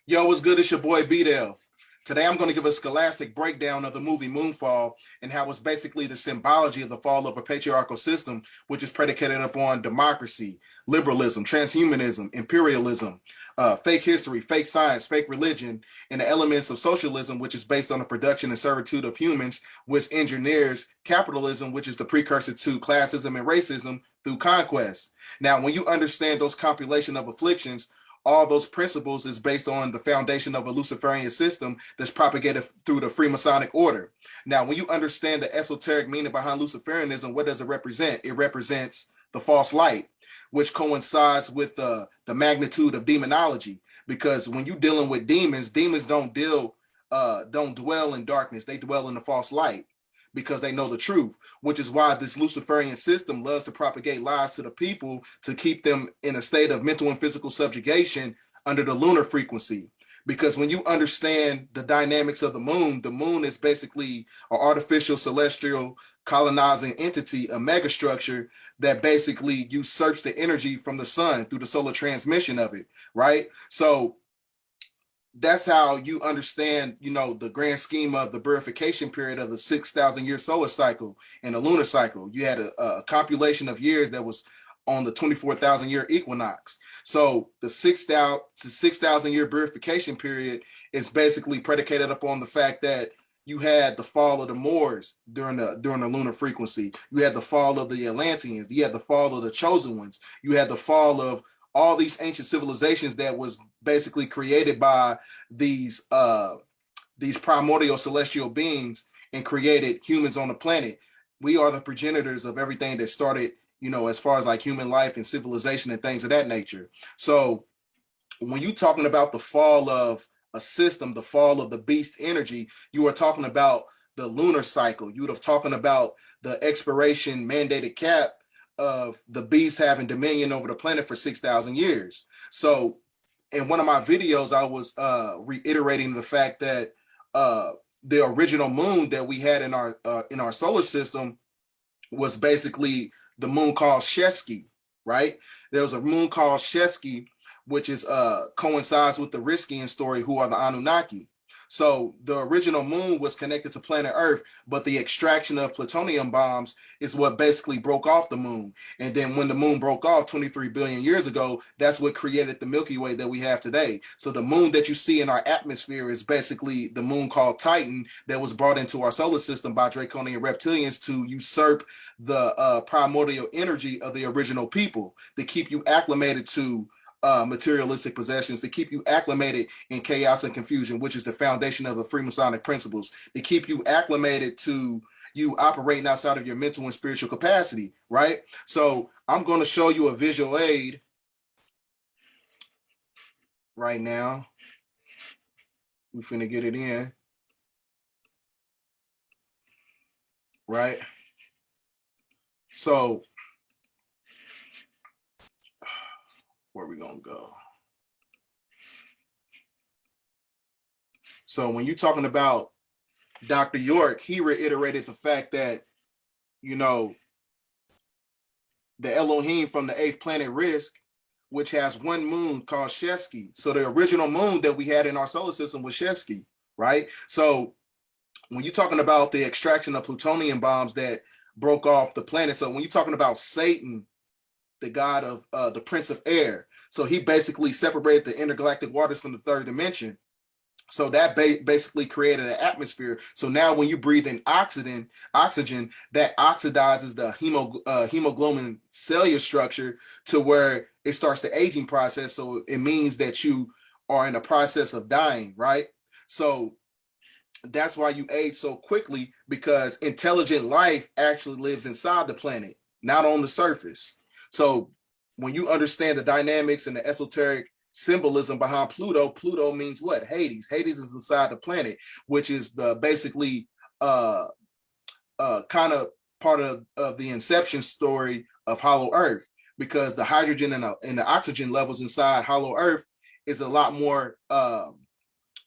Yo, what's good? It's your boy B-Dell. Today I'm going to give a scholastic breakdown of the movie Moonfall and how it's basically the symbology of the fall of a patriarchal system, which is predicated upon democracy, liberalism, transhumanism, imperialism, fake history, fake science, fake religion, and the elements of socialism, which is based on the production and servitude of humans, which engineers capitalism, which is the precursor to classism and racism through conquest. Now, when you understand those compilation of afflictions, all those principles is based on the foundation of a Luciferian system that's propagated through the Freemasonic order. Now, when you understand the esoteric meaning behind Luciferianism, what does it represent? It represents the false light, which coincides with the magnitude of demonology. Because when you're dealing with demons, demons don't dwell in darkness; they dwell in the false light because they know the truth, which is why this Luciferian system loves to propagate lies to the people to keep them in a state of mental and physical subjugation under the lunar frequency. Because when you understand the dynamics of the moon is basically an artificial celestial colonizing entity, a megastructure that basically usurps the energy from the sun through the solar transmission of it, right? So that's how you understand, the grand scheme of the birthification period of the 6,000 year solar cycle and the lunar cycle. You had a compilation of years that was on the 24,000 year equinox. So the 6,000 year birthification period is basically predicated upon the fact that you had the fall of the Moors during the lunar frequency. You had the fall of the Atlanteans. You had the fall of the chosen ones. You had the fall of all these ancient civilizations that was basically created by these primordial celestial beings and created humans on the planet. We are the progenitors of everything that started, as far as like human life and civilization and things of that nature. So when you're talking about the fall of a system, the fall of the beast energy, you are talking about the lunar cycle. You would have talking about the expiration mandated cap of the beast having dominion over the planet for 6,000 years. So in one of my videos, I was reiterating the fact that the original moon that we had in our solar system was basically the moon called Shesky, right? There was a moon called Shesky, which is coincides with the Riskian story, who are the Anunnaki. So the original moon was connected to planet Earth, but the extraction of plutonium bombs is what basically broke off the moon. And then when the moon broke off 23 billion years ago, that's what created the Milky Way that we have today. So the moon that you see in our atmosphere is basically the moon called Titan that was brought into our solar system by draconian reptilians to usurp the primordial energy of the original people, to keep you acclimated to materialistic possessions, to keep you acclimated in chaos and confusion, which is the foundation of the Freemasonic principles, to keep you acclimated to you operating outside of your mental and spiritual capacity, right? So I'm going to show you a visual aid right now. We're finna get it in, right? So where we gonna go? So when you're talking about Dr. York, he reiterated the fact that, the Elohim from the eighth planet Risk, which has one moon called Shesky. So the original moon that we had in our solar system was Shesky, right? So when you're talking about the extraction of plutonium bombs that broke off the planet, so when you're talking about Satan, the god of the prince of air, so he basically separated the intergalactic waters from the third dimension. So that basically created an atmosphere. So now when you breathe in oxygen that oxidizes the hemoglobin cellular structure to where it starts the aging process. So it means that you are in a process of dying, right? So that's why you age so quickly, because intelligent life actually lives inside the planet, not on the surface. So when you understand the dynamics and the esoteric symbolism behind Pluto, Pluto means what? Hades. Hades is inside the planet, which is the basically kind of part of the inception story of Hollow Earth, because the hydrogen and the oxygen levels inside Hollow Earth is a lot more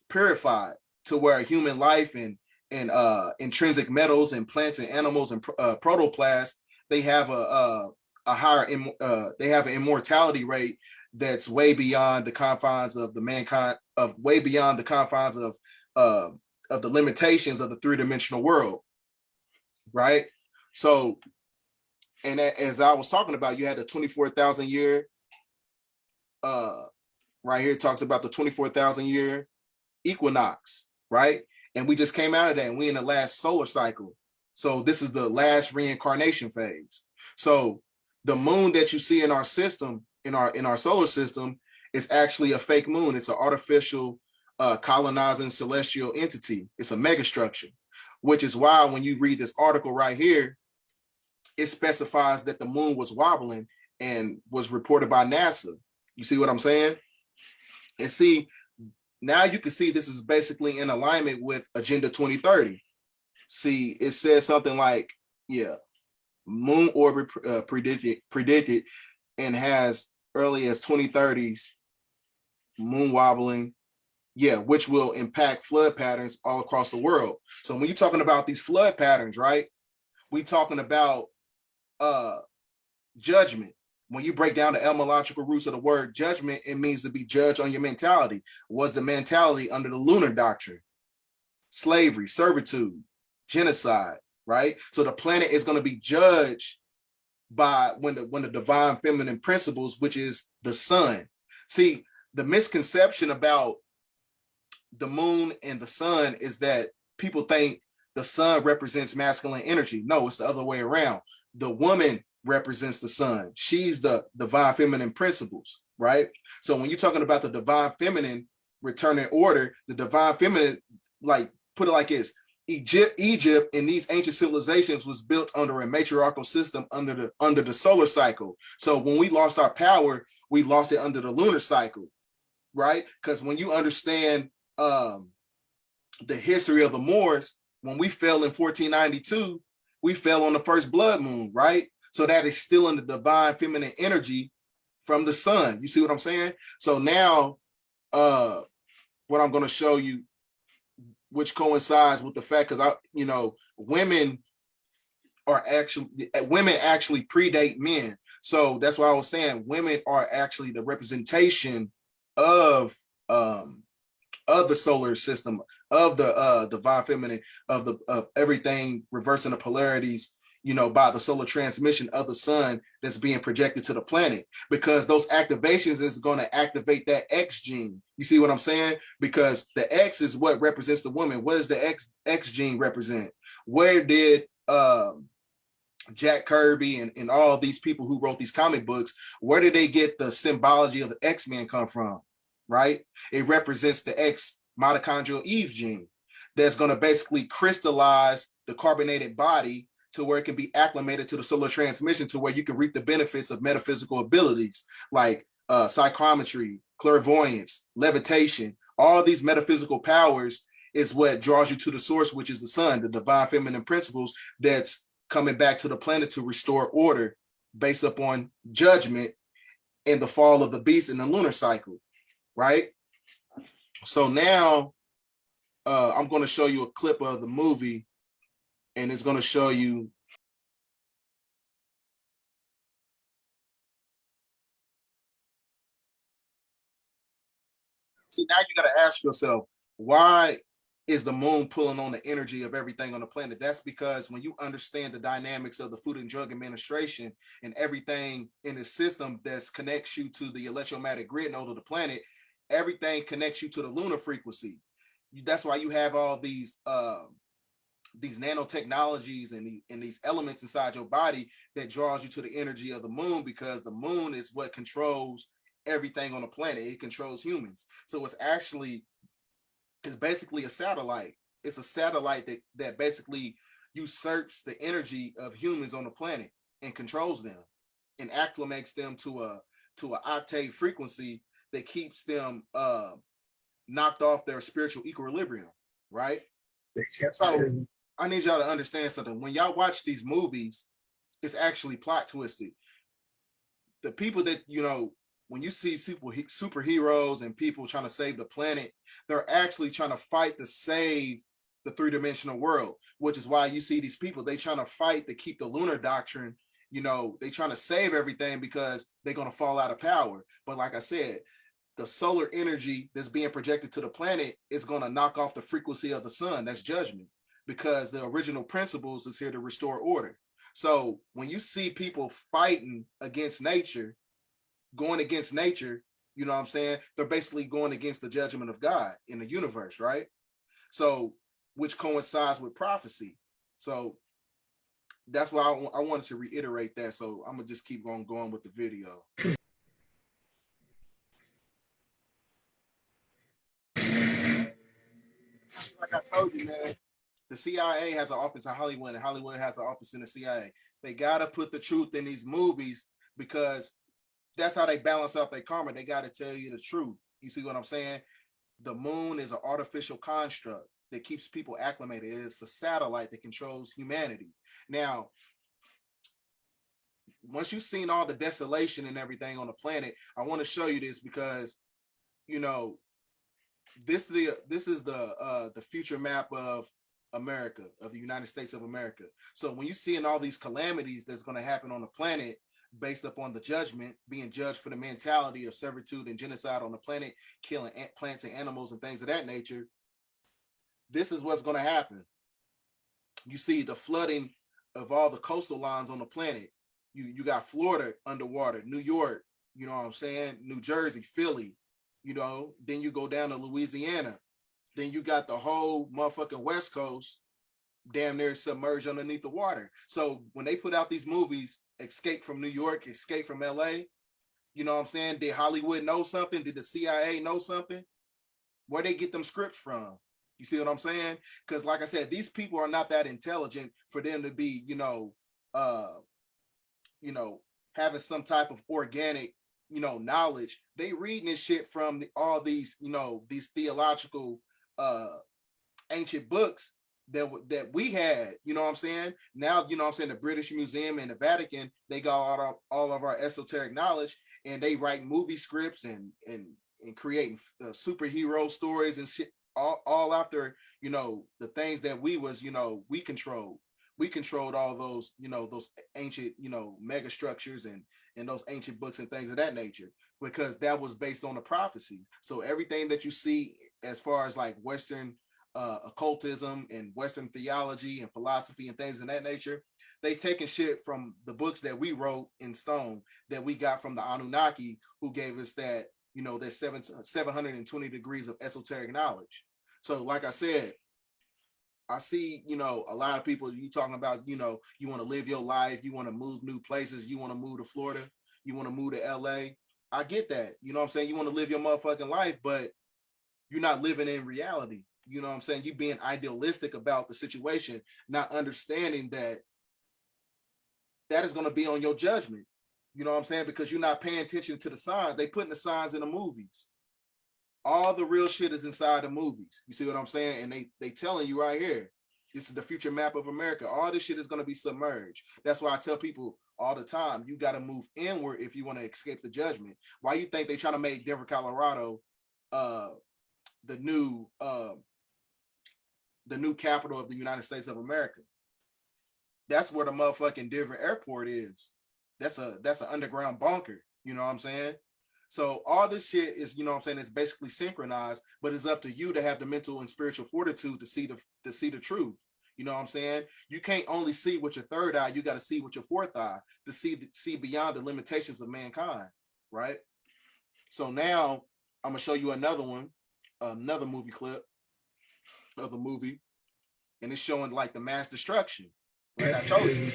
purified, to where human life and intrinsic metals and plants and animals and protoplasts, they have a higher they have an immortality rate that's way beyond the confines of the way beyond the confines of the limitations of the three-dimensional world, right? So, and as I was talking about, you had the 24,000 year, right here talks about the 24,000 year equinox, right? And we just came out of that, and we in the last solar cycle. So this is the last reincarnation phase. So the moon that you see in our system, in our solar system, is actually a fake moon. It's an artificial colonizing celestial entity. It's a megastructure, which is why when you read this article right here, it specifies that the moon was wobbling and was reported by NASA. You see what I'm saying? And see, now you can see this is basically in alignment with Agenda 2030. See, it says something like, yeah, moon orbit predicted and has early as 2030s moon wobbling, yeah, which will impact flood patterns all across the world. So when you're talking about these flood patterns, right, we talking about judgment. When you break down the etymological roots of the word judgment, it means to be judged on your mentality. Was the mentality under the lunar doctrine? Slavery, servitude, genocide, right? So the planet is going to be judged by when the divine feminine principles, which is the sun. See, the misconception about the moon and the sun is that people think the sun represents masculine energy. No, it's the other way around. The woman represents the sun. She's the divine feminine principles, right? So when you're talking about the divine feminine returning order, the divine feminine, like, put it like this: Egypt and these ancient civilizations was built under a matriarchal system under the solar cycle. So when we lost our power, we lost it under the lunar cycle, right? Because when you understand the history of the Moors, when we fell in 1492, we fell on the first blood moon, right? So that is still in the divine feminine energy from the sun. You see what I'm saying? So now what I'm going to show you, which coincides with the fact, because women actually predate men. So that's why I was saying women are actually the representation of the solar system, of the divine feminine, of everything reversing the polarities, by the solar transmission of the sun that's being projected to the planet, because those activations is going to activate that X gene. You see what I'm saying? Because the X is what represents the woman. What does the X gene represent? Where did Jack Kirby and all these people who wrote these comic books, where did they get the symbology of the X-Men come from? Right? It represents the X mitochondrial Eve gene that's going to basically crystallize the carbonated body to where it can be acclimated to the solar transmission, to where you can reap the benefits of metaphysical abilities like psychometry, clairvoyance, levitation. All these metaphysical powers is what draws you to the source, which is the sun, the divine feminine principles that's coming back to the planet to restore order based upon judgment and the fall of the beast in the lunar cycle, right? So now I'm going to show you a clip of the movie, and it's going to show you. See, now you got to ask yourself, why is the moon pulling on the energy of everything on the planet? That's because when you understand the dynamics of the Food and Drug Administration and everything in the system that connects you to the electromagnetic grid node of the planet, everything connects you to the lunar frequency. That's why you have all these nanotechnologies and these elements inside your body that draws you to the energy of the moon, because the moon is what controls everything on the planet. It controls humans. So it's basically a satellite. It's a satellite that basically usurps the energy of humans on the planet and controls them and acclimates them to an octave frequency that keeps them knocked off their spiritual equilibrium, right? So I need y'all to understand something. When y'all watch these movies, it's actually plot twisted. The people that, when you see superheroes and people trying to save the planet, they're actually trying to fight to save the three-dimensional world, which is why you see these people, they trying to fight to keep the lunar doctrine. They trying to save everything because they're going to fall out of power. But like I said, the solar energy that's being projected to the planet is going to knock off the frequency of the sun. That's judgment, because the original principles is here to restore order. So when you see people fighting against nature, going against nature, you know what I'm saying? They're basically going against the judgment of God in the universe, right? So, which coincides with prophecy. So that's why I wanted to reiterate that. So I'm gonna just keep on going with the video. Like I told you, man, the CIA has an office in Hollywood, and Hollywood has an office in the CIA. They gotta put the truth in these movies, because that's how they balance out their karma. They gotta tell you the truth. You see what I'm saying? The moon is an artificial construct that keeps people acclimated. It's a satellite that controls humanity. Now, once you've seen all the desolation and everything on the planet, I want to show you this, because you know this is the future map of America, of the United States of America. So when you see all these calamities that's going to happen on the planet based upon the judgment, being judged for the mentality of servitude and genocide on the planet, killing plants and animals and things of that nature, this is what's going to happen. You see the flooding of all the coastal lines on the planet. You got Florida underwater, New York, you know what I'm saying, New Jersey, Philly, you know, then you go down to Louisiana, then you got the whole motherfucking West Coast damn near submerged underneath the water. So when they put out these movies, Escape from New York, Escape from LA, you know what I'm saying, did Hollywood know something? Did the CIA know something? Where they get them scripts from? You see what I'm saying? Because like I said, these people are not that intelligent for them to be, having some type of organic, knowledge. They reading this shit from all these, these theological ancient books that we had, you know what I'm saying? Now, you know what I'm saying, the British Museum and the Vatican, they got all of our esoteric knowledge, and they write movie scripts and creating superhero stories and shit, all after, the things that we was, we controlled. We controlled all those, those ancient, mega structures and those ancient books and things of that nature, because that was based on the prophecy. So everything that you see as far as like Western occultism and Western theology and philosophy and things of that nature, they taking shit from the books that we wrote in stone, that we got from the Anunnaki, who gave us that, that 720 degrees of esoteric knowledge. So like I said, I see, a lot of people, you talking about, you want to live your life, you want to move new places, you want to move to Florida, you want to move to LA. I get that. You know what I'm saying? You want to live your motherfucking life, but you're not living in reality. You know what I'm saying? You being idealistic about the situation, not understanding that is going to be on your judgment. You know what I'm saying? Because you're not paying attention to the signs. They putting the signs in the movies. All the real shit is inside the movies. You see what I'm saying? And they telling you right here, this is the future map of America. All this shit is going to be submerged. That's why I tell people all the time, you got to move inward if you want to escape the judgment. Why you think they trying to make Denver, Colorado, the new capital of the United States of America? That's where the motherfucking Denver airport is. That's an underground bunker. You know what I'm saying? So all this shit is, you know what I'm saying, it's basically synchronized, but it's up to you to have the mental and spiritual fortitude to see the truth. You know what I'm saying? You can't only see with your third eye, you got to see with your fourth eye to see beyond the limitations of mankind, right? So now I'm gonna show you another movie clip of the movie, and it's showing like the mass destruction. Like I told you.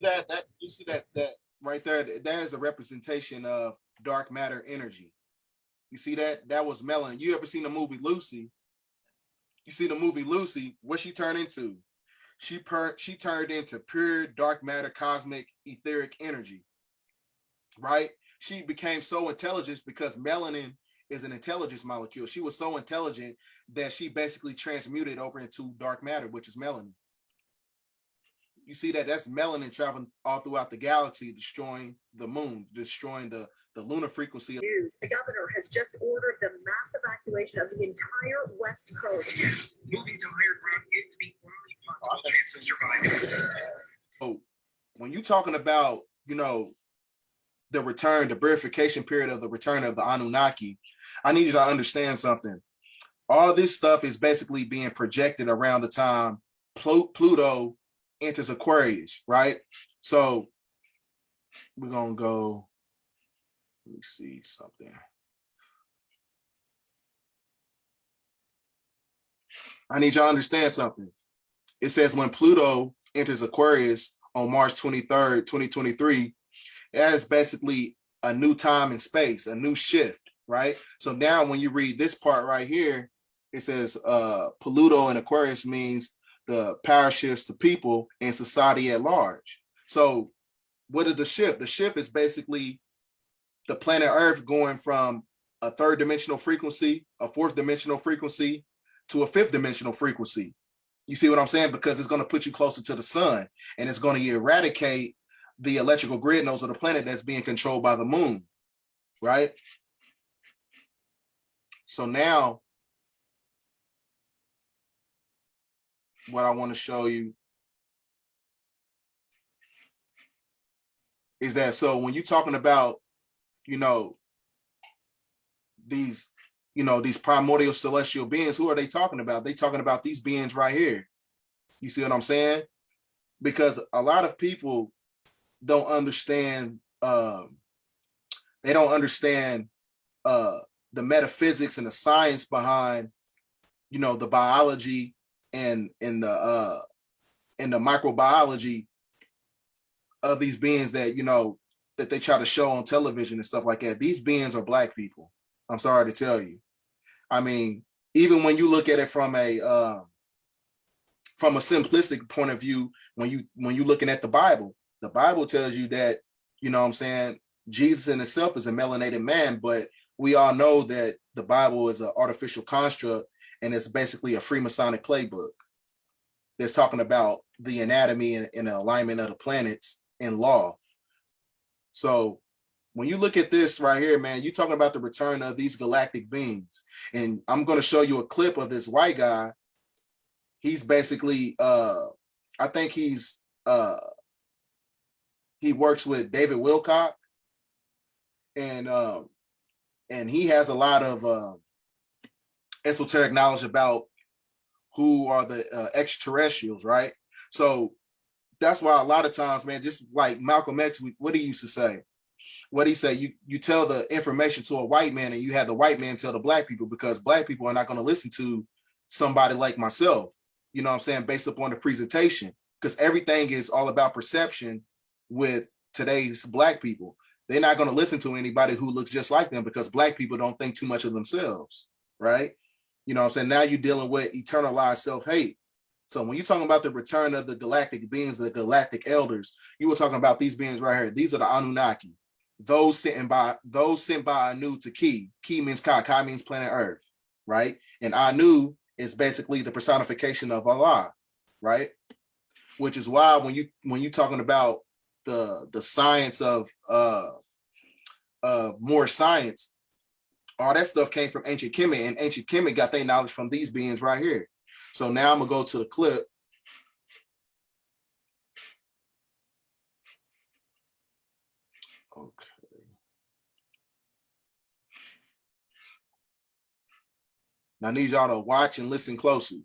That you see that right there, that is a representation of dark matter energy. You see that? That was melanin. You ever seen the movie Lucy? You see the movie Lucy, what she turned into? She turned into pure dark matter, cosmic, etheric energy, right? She became so intelligent because melanin is an intelligence molecule. She was so intelligent that she basically transmuted over into dark matter, which is melanin. You see that? That's melanin traveling all throughout the galaxy, destroying the moon, destroying the lunar frequency. The governor has just ordered the mass evacuation of the entire West Coast. Moving to higher ground is the only possible chance of surviving. So when you're talking about, the return, the verification period of the return of the Anunnaki, I need you to understand something. All this stuff is basically being projected around the time Pluto enters Aquarius, right? So we're gonna go, let me see something. I need you to understand something. It says when Pluto enters Aquarius on March 23rd, 2023, that is basically a new time and space, a new shift, right? So now when you read this part right here, it says Pluto in Aquarius means the power shifts to people and society at large. So what is the shift? The shift is basically the planet Earth going from a third dimensional frequency, a fourth dimensional frequency, to a fifth dimensional frequency. You see what I'm saying? Because it's going to put you closer to the sun, and it's going to eradicate the electrical grid nodes of the planet that's being controlled by the moon, right? So now what I want to show you is that, so when you're talking about, these, these primordial celestial beings, who are they talking about? They talking about these beings right here. You see what I'm saying? Because a lot of people don't understand, they don't understand the metaphysics and the science behind, the biology and the microbiology of these beings that, that they try to show on television and stuff like that. These beings are Black people. I'm sorry to tell you. I mean, even when you look at it from a simplistic point of view, when you're looking at the Bible tells you that, Jesus in itself is a melanated man, but we all know that the Bible is an artificial construct, and it's basically a Freemasonic playbook that's talking about the anatomy and the alignment of the planets in law. So when you look at this right here, man, you're talking about the return of these galactic beings. And I'm going to show you a clip of this white guy. He's basically, I think he works with David Wilcock, and he has a lot of esoteric knowledge about who are the extraterrestrials, right? So that's why a lot of times, man, just like Malcolm X, what he used to say, what he said, you tell the information to a white man and you have the white man tell the Black people, because Black people are not going to listen to somebody like myself, you know what I'm saying, based upon the presentation, because everything is all about perception with today's Black people. They're not going to listen to anybody who looks just like them, because Black people don't think too much of themselves, right? You know what I'm saying? Now you're dealing with eternalized self-hate. So when you're talking about the return of the galactic beings, the galactic elders, you were talking about these beings right here. These are the Anunnaki, those sent by Anu to Ki. Ki means Ka. Ka means planet Earth, right? And Anu is basically the personification of Allah, right? Which is why when you talking about the science of more science, all that stuff came from ancient Kemet, and ancient Kemet got their knowledge from these beings right here. So now I'm gonna go to the clip. Okay. Now I need y'all to watch and listen closely.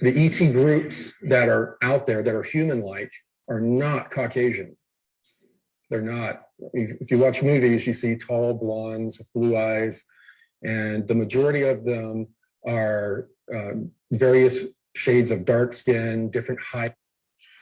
The ET groups that are out there that are human-like are not Caucasian. They're not. If you watch movies, you see tall blondes with blue eyes, and the majority of them are various shades of dark skin, different height.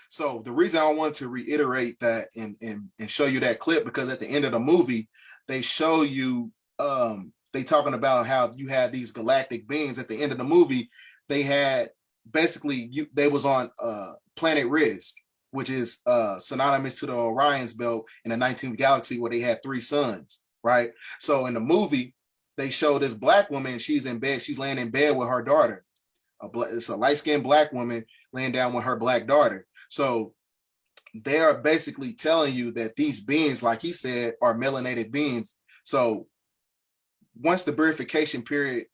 So the reason I want to reiterate that and show you that clip, because at the end of the movie, they show you, they talking about how you had these galactic beings. At the end of the movie, they had basically, they was on planet Risk, which is synonymous to the Orion's belt in the 19th galaxy, where they had 3 suns, right? So in the movie, they show this Black woman, she's in bed, she's laying in bed with her daughter. It's a light-skinned Black woman laying down with her Black daughter. So they are basically telling you that these beings, like he said, are melanated beings. So once the verification period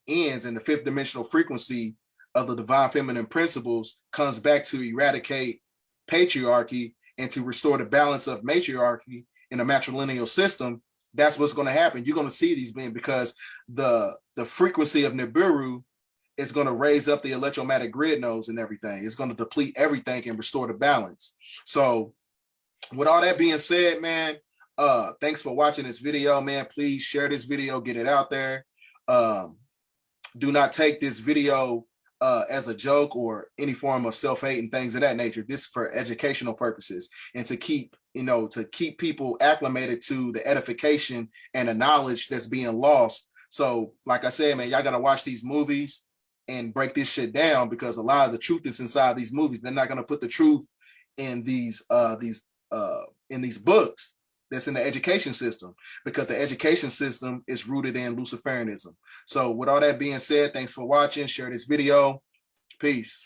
ends and the 5th dimensional frequency of the divine feminine principles comes back to eradicate patriarchy and to restore the balance of matriarchy in a matrilineal system, that's what's going to happen. You're going to see these beings because the frequency of Nibiru is going to raise up the electromagnetic grid nodes and everything. It's going to deplete everything and restore the balance. So with all that being said, man, thanks for watching this video, man. Please share this video, get it out there. Do not take this video as a joke or any form of self-hate and things of that nature. This is for educational purposes and to keep, to keep people acclimated to the edification and the knowledge that's being lost. So like I said, man, y'all got to watch these movies and break this shit down, because a lot of the truth is inside these movies. They're not going to put the truth in these books that's in the education system, because the education system is rooted in Luciferianism. So with all that being said, thanks for watching. Share this video. Peace.